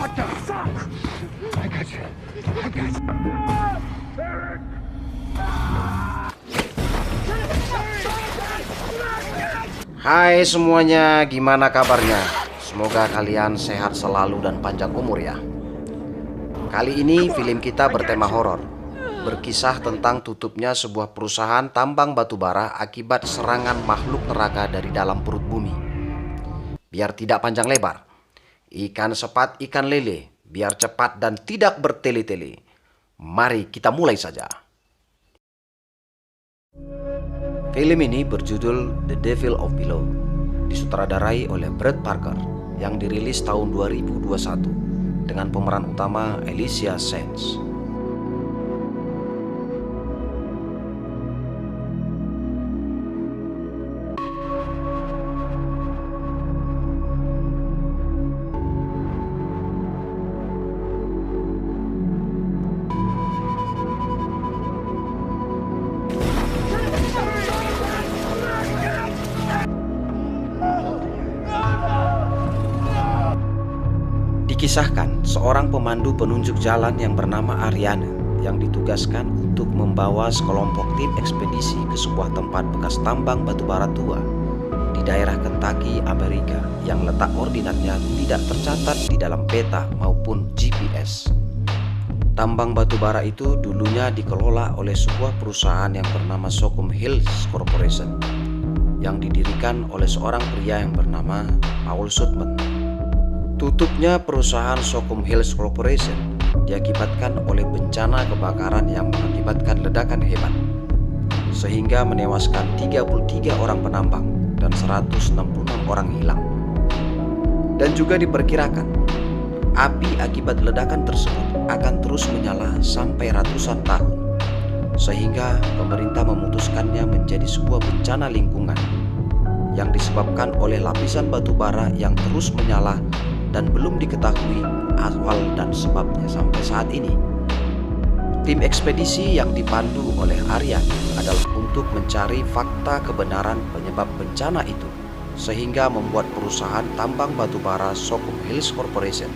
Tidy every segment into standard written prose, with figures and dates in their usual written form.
What the fuck? I got you. I got you. Hai semuanya, gimana kabarnya? Semoga kalian sehat selalu dan panjang umur ya. Kali ini film kita bertema horor, berkisah tentang tutupnya sebuah perusahaan tambang batubara akibat serangan makhluk neraka dari dalam perut bumi. Biar tidak panjang lebar, ikan sepat ikan lele, biar cepat dan tidak bertele-tele. Mari kita mulai saja. Film ini berjudul The Devil of Below, disutradarai oleh Brad Parker yang dirilis tahun 2021 dengan pemeran utama Alicia Sands. Dikisahkan seorang pemandu penunjuk jalan yang bernama Ariana yang ditugaskan untuk membawa sekelompok tim ekspedisi ke sebuah tempat bekas tambang batubara tua di daerah Kentucky, Amerika yang letak koordinatnya tidak tercatat di dalam peta maupun GPS. Tambang batubara itu dulunya dikelola oleh sebuah perusahaan yang bernama Socom Hills Corporation yang didirikan oleh seorang pria yang bernama Paul Sutman. Tutupnya perusahaan Socom Hills Corporation diakibatkan oleh bencana kebakaran yang mengakibatkan ledakan hebat, sehingga menewaskan 33 orang penambang dan 166 orang hilang. Dan juga diperkirakan, api akibat ledakan tersebut akan terus menyala sampai ratusan tahun, sehingga pemerintah memutuskannya menjadi sebuah bencana lingkungan yang disebabkan oleh lapisan batu bara yang terus menyala dan belum diketahui asal dan sebabnya sampai saat ini. Tim ekspedisi yang dipandu oleh Aryan adalah untuk mencari fakta kebenaran penyebab bencana itu, sehingga membuat perusahaan tambang batubara Socom Hills Corporation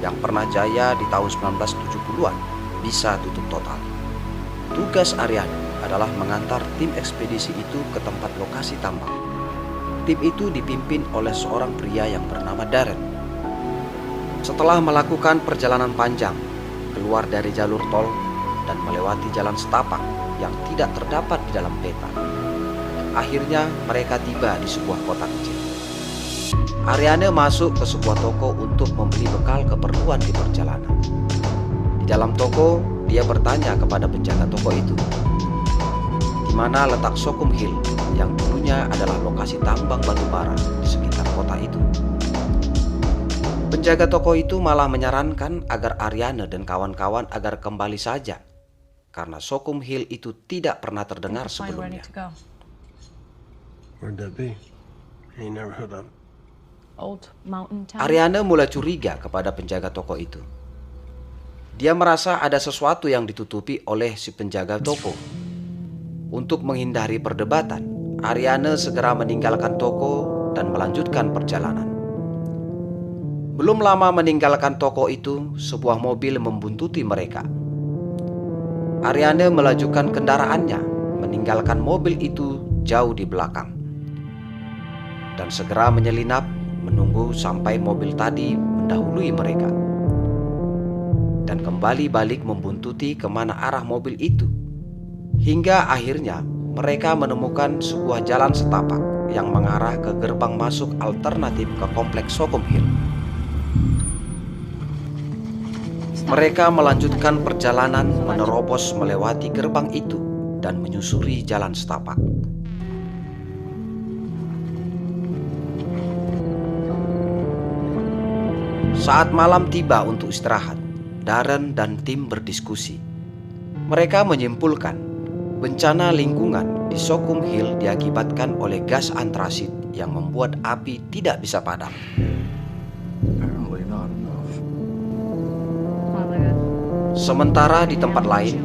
yang pernah jaya di tahun 1970-an bisa tutup total. Tugas Aryan adalah mengantar tim ekspedisi itu ke tempat lokasi tambang. Tim itu dipimpin oleh seorang pria yang bernama Darren. Setelah melakukan perjalanan panjang, keluar dari jalur tol dan melewati jalan setapak yang tidak terdapat di dalam peta, akhirnya mereka tiba di sebuah kota kecil. Ariane masuk ke sebuah toko untuk membeli bekal keperluan di perjalanan. Di dalam toko, dia bertanya kepada penjaga toko itu, di mana letak Socom Hill yang dulunya adalah lokasi tambang batubara di sekitar kota itu. Penjaga toko itu malah menyarankan agar Ariana dan kawan-kawan agar kembali saja, karena Socom Hill itu tidak pernah terdengar sebelumnya. Ariana mulai curiga kepada penjaga toko itu. Dia merasa ada sesuatu yang ditutupi oleh si penjaga toko. Untuk menghindari perdebatan, Ariana segera meninggalkan toko dan melanjutkan perjalanan. Belum lama meninggalkan toko itu, sebuah mobil membuntuti mereka. Ariana melajukan kendaraannya, meninggalkan mobil itu jauh di belakang, dan segera menyelinap menunggu sampai mobil tadi mendahului mereka, dan kembali balik membuntuti kemana arah mobil itu, hingga akhirnya mereka menemukan sebuah jalan setapak yang mengarah ke gerbang masuk alternatif ke kompleks Socom Hill. Mereka melanjutkan perjalanan menerobos melewati gerbang itu dan menyusuri jalan setapak. Saat malam tiba untuk istirahat, Darren dan tim berdiskusi. Mereka menyimpulkan bencana lingkungan di Socom Hill diakibatkan oleh gas antrasit yang membuat api tidak bisa padam. Sementara di tempat lain,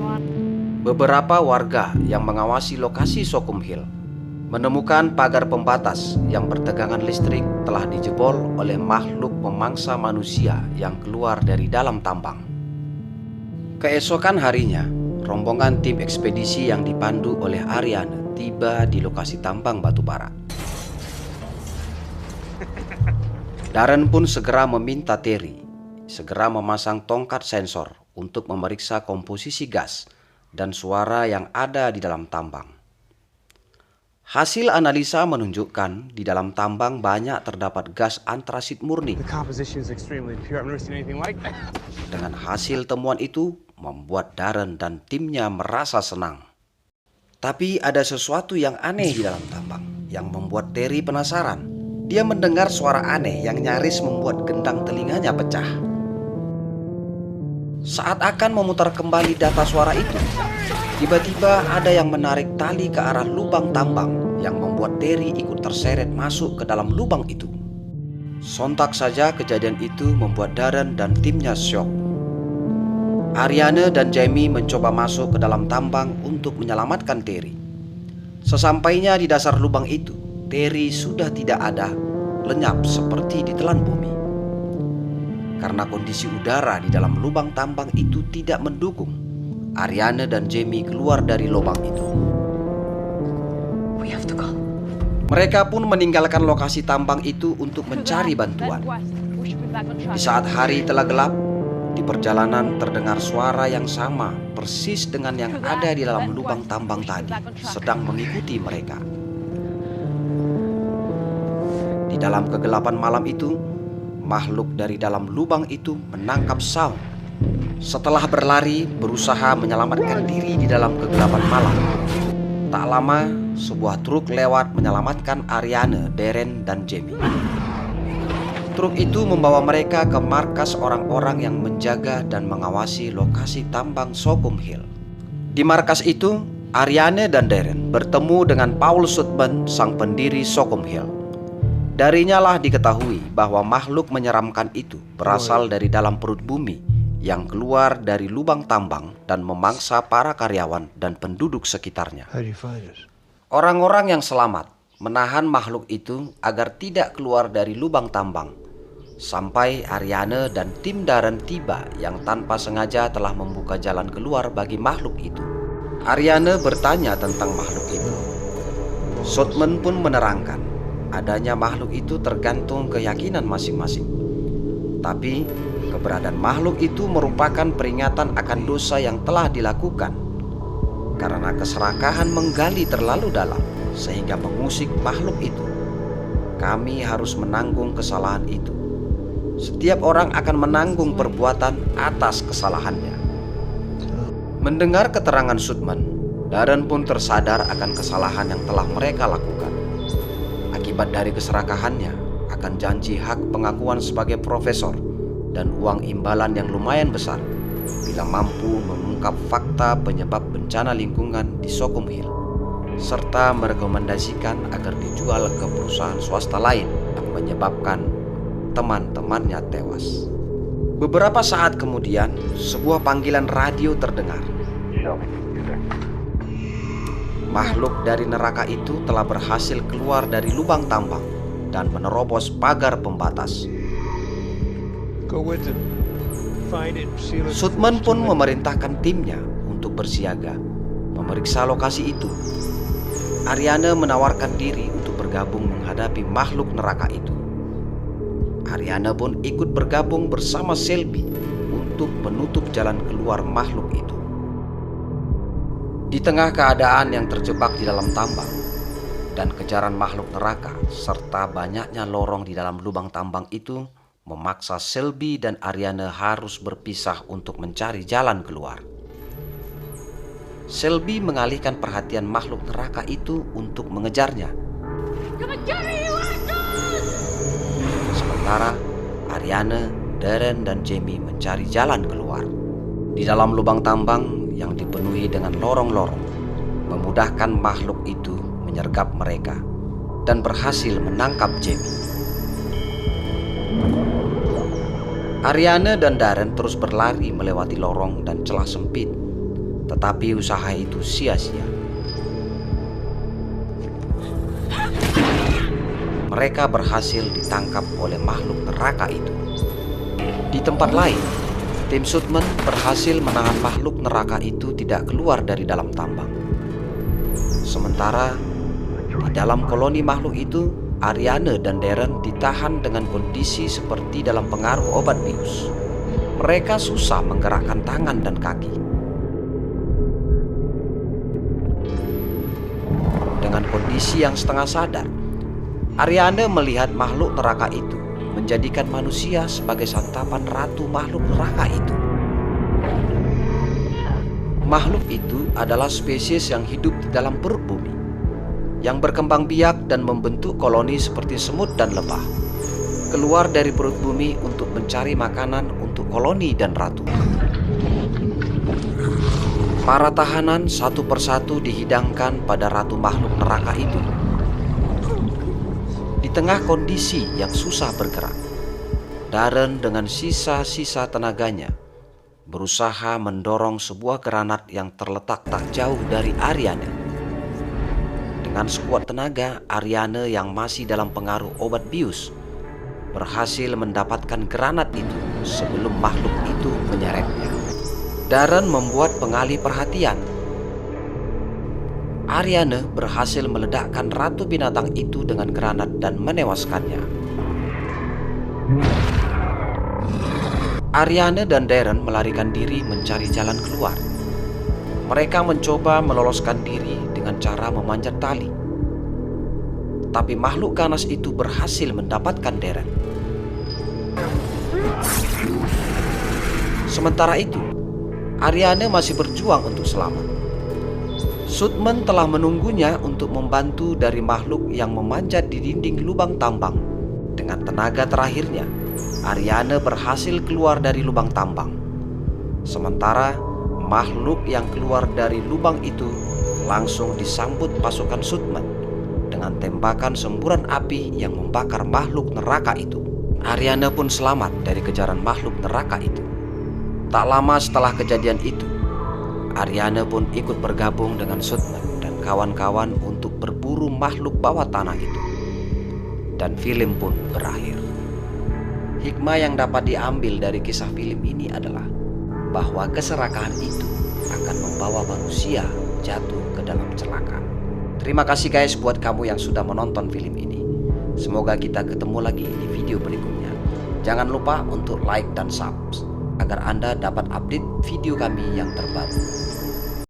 beberapa warga yang mengawasi lokasi Socom Hill menemukan pagar pembatas yang bertegangan listrik telah dijebol oleh makhluk pemangsa manusia yang keluar dari dalam tambang. Keesokan harinya, rombongan tim ekspedisi yang dipandu oleh Ariane tiba di lokasi tambang batu bara. Darren pun segera meminta Terry segera memasang tongkat sensor untuk memeriksa komposisi gas dan suara yang ada di dalam tambang. Hasil analisa menunjukkan di dalam tambang banyak terdapat gas antrasit murni. Dengan hasil temuan itu membuat Darren dan timnya merasa senang. Tapi ada sesuatu yang aneh di dalam tambang yang membuat Terry penasaran. Dia mendengar suara aneh yang nyaris membuat gendang telinganya pecah. Saat akan memutar kembali data suara itu, tiba-tiba ada yang menarik tali ke arah lubang tambang yang membuat Terry ikut terseret masuk ke dalam lubang itu. Sontak saja kejadian itu membuat Darren dan timnya syok. Ariane dan Jamie mencoba masuk ke dalam tambang untuk menyelamatkan Terry. Sesampainya di dasar lubang itu, Terry sudah tidak ada, lenyap seperti ditelan bumi. Karena kondisi udara di dalam lubang tambang itu tidak mendukung, Ariane dan Jamie keluar dari lubang itu. Mereka pun meninggalkan lokasi tambang itu untuk mencari bantuan. Di saat hari telah gelap, di perjalanan terdengar suara yang sama persis dengan yang ada di dalam lubang tambang tadi sedang mengikuti mereka. Di dalam kegelapan malam itu, makhluk dari dalam lubang itu menangkap Shaun. Setelah berlari berusaha menyelamatkan diri di dalam kegelapan malam. Tak lama sebuah truk lewat menyelamatkan Ariane, Darren, dan Jamie. Truk itu membawa mereka ke markas orang-orang yang menjaga dan mengawasi lokasi tambang Sockham Hill. Di markas itu, Ariane dan Darren bertemu dengan Paul Sutman, sang pendiri Sockham Hill. Darinya lah diketahui bahwa makhluk menyeramkan itu berasal dari dalam perut bumi yang keluar dari lubang tambang dan memangsa para karyawan dan penduduk sekitarnya. Orang-orang yang selamat menahan makhluk itu agar tidak keluar dari lubang tambang sampai Ariane dan tim Darren tiba yang tanpa sengaja telah membuka jalan keluar bagi makhluk itu. Ariane bertanya tentang makhluk itu. Sutman pun menerangkan adanya makhluk itu tergantung keyakinan masing-masing. Tapi keberadaan makhluk itu merupakan peringatan akan dosa yang telah dilakukan karena keserakahan menggali terlalu dalam sehingga mengusik makhluk itu. Kami harus menanggung kesalahan itu. Setiap orang akan menanggung perbuatan atas kesalahannya. Mendengar keterangan Sutman, Darren pun tersadar akan kesalahan yang telah mereka lakukan. Akibat dari keserakahannya akan janji hak pengakuan sebagai profesor dan uang imbalan yang lumayan besar bila mampu mengungkap fakta penyebab bencana lingkungan di Sockham Hill, serta merekomendasikan agar dijual ke perusahaan swasta lain yang menyebabkan teman-temannya tewas. Beberapa saat kemudian, sebuah panggilan radio terdengar. Makhluk dari neraka itu telah berhasil keluar dari lubang tambang dan menerobos pagar pembatas. Sutman pun memerintahkan timnya untuk bersiaga, memeriksa lokasi itu. Ariane menawarkan diri untuk bergabung menghadapi makhluk neraka itu. Ariane pun ikut bergabung bersama Selby untuk menutup jalan keluar makhluk itu. Di tengah keadaan yang terjebak di dalam tambang dan kejaran makhluk neraka serta banyaknya lorong di dalam lubang tambang itu memaksa Selby dan Ariane harus berpisah untuk mencari jalan keluar. Selby mengalihkan perhatian makhluk neraka itu untuk mengejarnya. Sementara Ariane, Darren, dan Jamie mencari jalan keluar. Di dalam lubang tambang yang dipenuhi dengan lorong-lorong, memudahkan makhluk itu menyergap mereka dan berhasil menangkap Jamie. Ariane dan Darren terus berlari melewati lorong dan celah sempit, tetapi usaha itu sia-sia. mereka berhasil ditangkap oleh makhluk neraka itu. Di tempat lain, tim Sutman berhasil menahan makhluk neraka itu tidak keluar dari dalam tambang. Sementara di dalam koloni makhluk itu, Ariane dan Darren ditahan dengan kondisi seperti dalam pengaruh obat bius. Mereka susah menggerakkan tangan dan kaki. Dengan kondisi yang setengah sadar, Ariane melihat makhluk neraka itu menjadikan manusia sebagai santapan ratu makhluk neraka itu. Makhluk itu adalah spesies yang hidup di dalam perut bumi, yang berkembang biak dan membentuk koloni seperti semut dan lebah, keluar dari perut bumi untuk mencari makanan untuk koloni dan ratu. Para tahanan satu persatu dihidangkan pada ratu makhluk neraka itu. Di tengah kondisi yang susah bergerak, Darren dengan sisa-sisa tenaganya berusaha mendorong sebuah granat yang terletak tak jauh dari Ariane. Dengan sekuat tenaga, Ariane yang masih dalam pengaruh obat bius berhasil mendapatkan granat itu sebelum makhluk itu menyeretnya. Darren membuat pengalih perhatian. Ariane berhasil meledakkan ratu binatang itu dengan granat dan menewaskannya. Ariane dan Darren melarikan diri mencari jalan keluar. Mereka mencoba meloloskan diri dengan cara memanjat tali. Tapi makhluk ganas itu berhasil mendapatkan Darren. Sementara itu, Ariane masih berjuang untuk selamat. Sutman telah menunggunya untuk membantu dari makhluk yang memanjat di dinding lubang tambang. Dengan tenaga terakhirnya, Ariane berhasil keluar dari lubang tambang. Sementara makhluk yang keluar dari lubang itu langsung disambut pasukan Sutman dengan tembakan semburan api yang membakar makhluk neraka itu. Ariane pun selamat dari kejaran makhluk neraka itu. Tak lama setelah kejadian itu, Ariane pun ikut bergabung dengan Sutman dan kawan-kawan untuk berburu makhluk bawah tanah itu. Dan film pun berakhir. Hikmah yang dapat diambil dari kisah film ini adalah bahwa keserakahan itu akan membawa manusia jatuh ke dalam celaka. Terima kasih guys buat kamu yang sudah menonton film ini. Semoga kita ketemu lagi di video berikutnya. Jangan lupa untuk like dan subscribe agar Anda dapat update video kami yang terbaru.